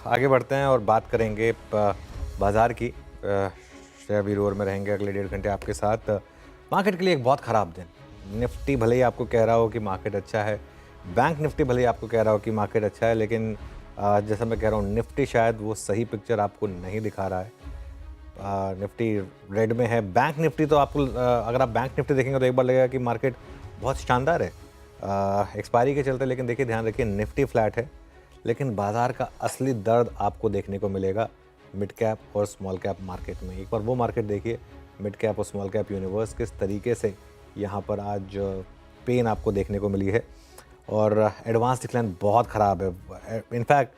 आगे बढ़ते हैं और बात करेंगे बाज़ार की। श्रेया भी रोर में रहेंगे अगले 1.5 घंटे आपके साथ। मार्केट के लिए एक बहुत ख़राब दिन। निफ्टी भले ही आपको कह रहा हो कि मार्केट अच्छा है, बैंक निफ्टी भले ही आपको कह रहा हो कि मार्केट अच्छा है, लेकिन जैसा मैं कह रहा हूँ निफ्टी शायद वो सही पिक्चर आपको नहीं दिखा रहा है। निफ्टी रेड में है। बैंक निफ्टी तो आपको अगर आप बैंक निफ्टी देखेंगे तो एक बार लगेगा कि मार्केट बहुत शानदार है एक्सपायरी के चलते, लेकिन देखिए ध्यान रखिए निफ्टी फ्लैट है। लेकिन बाजार का असली दर्द आपको देखने को मिलेगा मिड कैप और स्मॉल कैप मार्केट में। एक बार वो मार्केट देखिए, मिड कैप और स्मॉल कैप यूनिवर्स किस तरीके से यहाँ पर आज पेन आपको देखने को मिली है और एडवांस डिक्लाइन बहुत ख़राब है। इनफैक्ट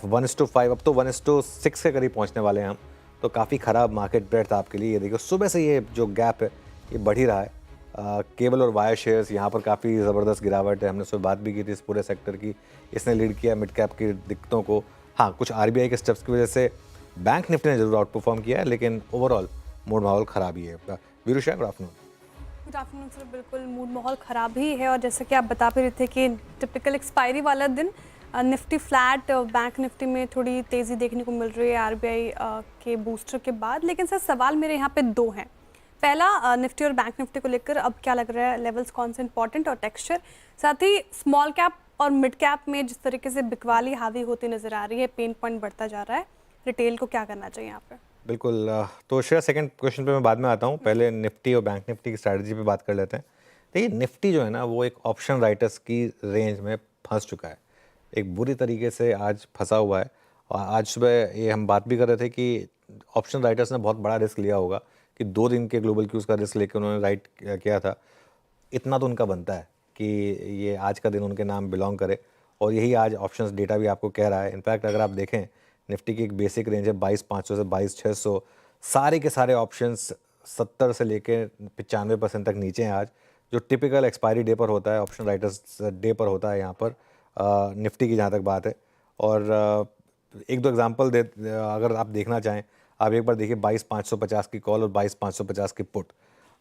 1:5, अब तो 1:6 के करीब पहुँचने वाले हैं हम। तो काफ़ी ख़राब मार्केट ब्रेड्थ आपके लिए। ये देखिए सुबह से ये जो गैप है ये बढ़ ही रहा है। केबल और वायर शेयर्स यहाँ पर काफ़ी ज़बरदस्त गिरावट है। हमने सुबह बात भी की थी इस पूरे सेक्टर की। इसने लीड किया मिड कैप की दिक्कतों को। हाँ, कुछ आरबीआई के स्टेप्स की वजह से बैंक निफ्टी ने जरूर आउट परफॉर्म किया है, लेकिन ओवरऑल मूड माहौल ख़राब ही है। Virusha, good afternoon. Good afternoon sir. बिल्कुल मूड माहौल ख़राब ही है और जैसे कि आप बता भी रहे थे कि टिपिकल एक्सपायरी वाला दिन। निफ्टी फ्लैट, बैंक निफ्टी में थोड़ी तेज़ी देखने को मिल रही है आरबीआई के बूस्टर के बाद। लेकिन सर सवाल मेरे यहाँ पे दो हैं। पहला, निफ्टी और बैंक निफ्टी को लेकर अब क्या लग रहा है, लेवल्स कौन से इंपॉर्टेंट और टेक्सचर, साथ ही स्मॉल कैप और मिड कैप में जिस तरीके से बिकवाली हावी होती नज़र आ रही है, पेन पॉइंट बढ़ता जा रहा है, रिटेल को क्या करना चाहिए यहाँ पर? बिल्कुल। तो श्रेया, सेकंड क्वेश्चन पे मैं बाद में आता हूँ। पहले निफ्टी और बैंक निफ्टी की स्ट्रैटेजी पे बात कर लेते हैं। देखिए निफ्टी जो है ना वो एक ऑप्शन राइटर्स की रेंज में फंस चुका है, एक बुरी तरीके से आज फंसा हुआ है। और आज सुबह ये हम बात भी कर रहे थे कि ऑप्शन राइटर्स ने बहुत बड़ा रिस्क लिया होगा कि 2 दिन के ग्लोबल क्यूज़ का रिस्क लेकर उन्होंने राइट किया था। इतना तो उनका बनता है कि ये आज का दिन उनके नाम बिलोंग करे, और यही आज ऑप्शंस डेटा भी आपको कह रहा है। इनफैक्ट अगर आप देखें निफ्टी की एक बेसिक रेंज है 22,500 से 22,600। सारे के सारे ऑप्शंस 70 से लेके 95% तक नीचे हैं आज, जो टिपिकल एक्सपायरी डे पर होता है, ऑप्शन राइटर्स डे पर होता है यहाँ पर निफ्टी की जहाँ तक बात है। और एक दो एग्जांपल दे अगर आप देखना चाहें, आप एक बार देखिए 22,550 की कॉल और 22,550 की पुट,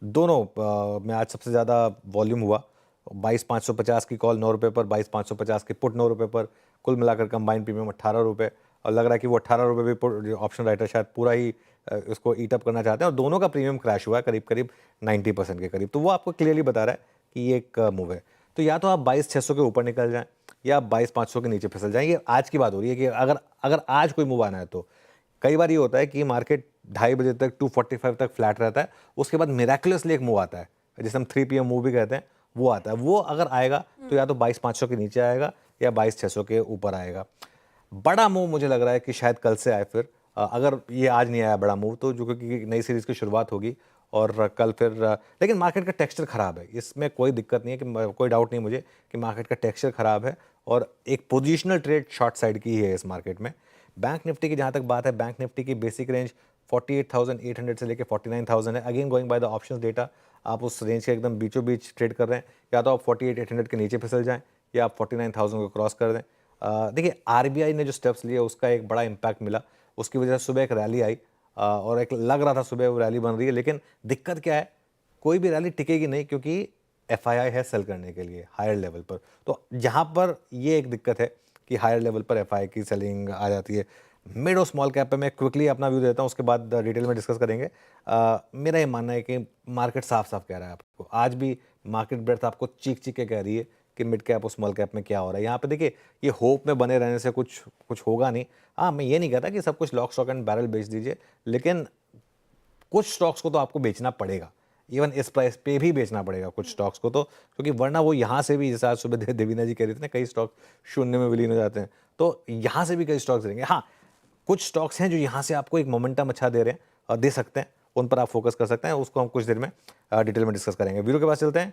दोनों में आज सबसे ज़्यादा वॉल्यूम हुआ। 22,550 की कॉल 9 रुपये पर, 22,550 की पुट 9 रुपये पर, कुल मिलाकर कंबाइंड प्रीमियम 18 रुपये। और लग रहा है कि वो 18 रुपये भी ऑप्शन राइटर शायद पूरा ही उसको ईट अप करना चाहते हैं, और दोनों का प्रीमियम क्रैश हुआ है करीब करीब 90% के करीब। तो वो आपको क्लियरली बता रहा है कि ये एक मूव है। तो या तो आप 22,600 के ऊपर निकल जाएं या आप 22,500 के नीचे फिसल जाएं। ये आज की बात हो रही है कि अगर अगर आज कोई मूव आना है तो कई बार ये होता है कि मार्केट 2:30 बजे तक 245 तक फ्लैट रहता है, उसके बाद मिराकुलसली एक मूव आता है जिसे हम 3 PM मूव भी कहते हैं, वो आता है। वो अगर आएगा तो या तो 22,500 के नीचे आएगा या 22,600 के ऊपर आएगा। बड़ा मूव मुझे लग रहा है कि शायद कल से आए फिर। अगर ये आज नहीं आया बड़ा मूव तो जो क्योंकि नई सीरीज़ की शुरुआत होगी और कल फिर लेकिन मार्केट का टेक्सचर ख़राब है, इसमें कोई दिक्कत नहीं है कि कोई डाउट नहीं मुझे कि मार्केट का टेक्सचर ख़राब है और एक पोजिशनल ट्रेड शॉर्ट साइड की ही है इस मार्केट में। बैंक निफ्टी की जहाँ तक बात है, बैंक निफ्टी की बेसिक रेंज 48,800 से लेकर 49,000 है। Again going by the options data, आप उस रेंज के एकदम बीचों बीच ट्रेड कर रहे हैं। या तो आप 48,800 के नीचे फिसल जाएं या आप 49,000 को क्रॉस कर दें। देखिए आरबीआई ने जो स्टेप्स लिए उसका एक बड़ा इम्पैक्ट मिला, उसकी वजह से सुबह एक रैली आई और एक लग रहा था सुबह वो रैली बन रही है। लेकिन दिक्कत क्या है, कोई भी रैली टिकेगी नहीं क्योंकि एफआईआई है सेल करने के लिए हायर लेवल पर। तो जहाँ पर ये एक दिक्कत है कि हायर लेवल पर एफआईआई की सेलिंग आ जाती है। मिड और स्मॉल कैप पे मैं क्विकली अपना व्यू देता हूँ, उसके बाद डिटेल में डिस्कस करेंगे। मेरा ये मानना है कि मार्केट साफ साफ कह रहा है आपको, आज भी मार्केट ब्रेड्थ आपको चीख चीख के कह रही है कि मिड कैप और स्मॉल कैप में क्या हो रहा है। यहाँ पे देखिए ये होप में बने रहने से कुछ कुछ होगा नहीं। हाँ, मैं ये नहीं कहता कि सब कुछ लॉक स्टॉक एंड बैरल बेच दीजिए, लेकिन कुछ स्टॉक्स को तो आपको बेचना पड़ेगा। इवन इस प्राइस पे भी बेचना पड़ेगा कुछ स्टॉक्स को, तो क्योंकि वरना वो यहाँ से भी, जैसे आज सुबह देवीना जी कह रही थी ना, कई स्टॉक शून्य में विलीन हो जाते हैं, तो यहाँ से भी कई स्टॉक्स देंगे। हाँ, कुछ स्टॉक्स हैं जो यहाँ से आपको एक मोमेंटम अच्छा दे रहे हैं और दे सकते हैं, उन पर आप फोकस कर सकते हैं। उसको हम कुछ देर में डिटेल में डिस्कस करेंगे। वीडियो के पास चलते हैं।